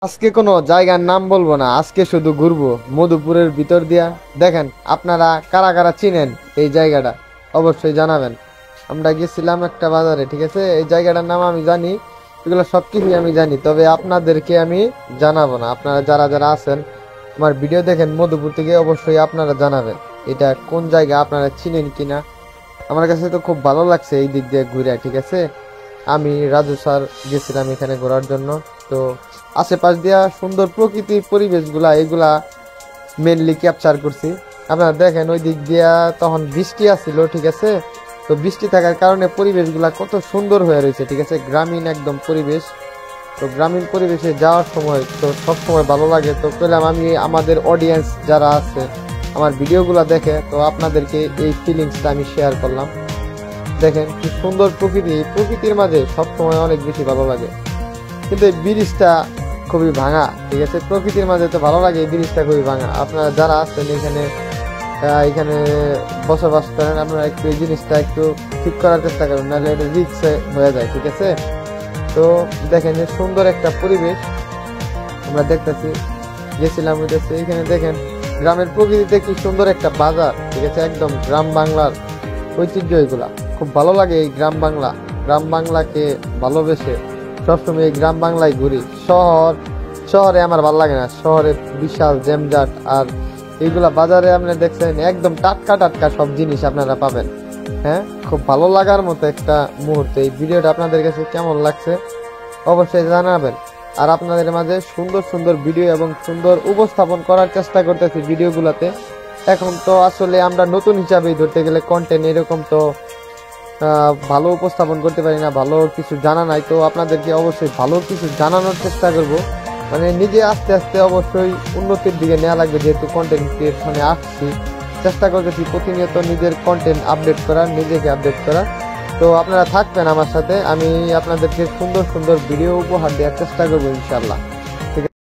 আজকে কোনো জায়গার নাম বলবো না, আজকে শুধু ঘুরবো মধুপুরের ভিতর দিয়া। দেখেন আপনারা কারা কারা চিনেন এই জায়গাটা অবশ্যই জানাবেন। আমরা গেছিলাম একটা বাজারে, ঠিক আছে? এই জায়গাটার নাম আমি জানি, এগুলো সবকিছুই আমি জানি, তবে আপনাদেরকে আমি জানাবো না। আপনারা যারা যারা আছেন আমার ভিডিও দেখেন মধুপুর থেকে, অবশ্যই আপনারা জানাবেন এটা কোন জায়গা, আপনারা চিনেন কিনা। আমার কাছে তো খুব ভালো লাগছে এই দিক দিয়ে ঘুরে, ঠিক আছে? আমি রাজু স্যার গেছিলাম এখানে ঘোরার জন্য। তো আশেপাশ দিয়া সুন্দর প্রকৃতির পরিবেশগুলা এগুলা মেনলি ক্যাপচার করছি। আপনারা দেখেন ওই দিক দিয়া তখন বৃষ্টি আসছিল, ঠিক আছে? তো বৃষ্টি থাকার কারণে পরিবেশগুলা কত সুন্দর হয়ে রয়েছে, ঠিক আছে? গ্রামীণ একদম পরিবেশ। তো গ্রামীণ পরিবেশে যাওয়ার সময় তো সব সময় ভালো লাগে। তো পেলাম আমি আমাদের অডিয়েন্স যারা আছে আমার ভিডিওগুলো দেখে, তো আপনাদেরকে এই ফিলিংসটা আমি শেয়ার করলাম। দেখেন কি সুন্দর প্রকৃতি, এই প্রকৃতির মাঝে সবসময় অনেক বেশি ভালো লাগে। কিন্তু এই ব্রিজটা খুবই ভাঙা, ঠিক আছে? প্রকৃতির মাঝে তো ভালো লাগে, এই ব্রিজটা খুবই ভাঙা। আপনারা যারা আছেন এখানে এখানে বসবাস করেন, আপনারা একটু এই জিনিসটা একটু ঠিক করার চেষ্টা করুন, নাহলে এটা রিস্ক হয়ে যায়, ঠিক আছে? তো দেখেন যে সুন্দর একটা পরিবেশ আমরা দেখতেছি, গেছিলাম ওইটাছে। এখানে দেখেন গ্রামের প্রকৃতিতে কি সুন্দর একটা বাজার, ঠিক আছে? একদম গ্রাম বাংলার ঐতিহ্য এগুলা খুব ভালো লাগে। এই গ্রাম বাংলাকে ভালোবেসে সবসময় এই গ্রাম বাংলায় ঘুরি। শহরে আমার ভালো লাগে না, শহরে বিশাল জ্যামজাট। আর এইগুলা বাজারে আপনি দেখছেন একদম টাটকা টাটকা সব জিনিস আপনারা পাবেন। হ্যাঁ, খুব ভালো লাগার মতো একটা মুহূর্ত। এই ভিডিওটা আপনাদের কাছে কেমন লাগছে অবশ্যই জানাবেন। আর আপনাদের মাঝে সুন্দর সুন্দর ভিডিও এবং সুন্দর উপস্থাপন করার চেষ্টা করতেছি ভিডিওগুলোতে। এখন তো আসলে আমরা নতুন হিসাবেই ধরতে গেলে কন্টেন্ট এরকম তো ভালো উপস্থাপন করতে পারি না, ভালো কিছু জানা নাই। তো আপনাদেরকে অবশ্যই ভালো কিছু জানানোর চেষ্টা করব, মানে নিজে আস্তে আস্তে অবশ্যই উন্নতির দিকে নেওয়া লাগবে। যেহেতু কন্টেন্ট ক্রিয়েশনে আসছি, চেষ্টা করতেছি প্রতিনিয়ত নিজের কন্টেন্ট আপডেট করার, নিজেকে আপডেট করার। তো আপনারা থাকবেন আমার সাথে, আমি আপনাদেরকে সুন্দর সুন্দর ভিডিও উপহার দেওয়ার চেষ্টা করবো ইনশাল্লাহ।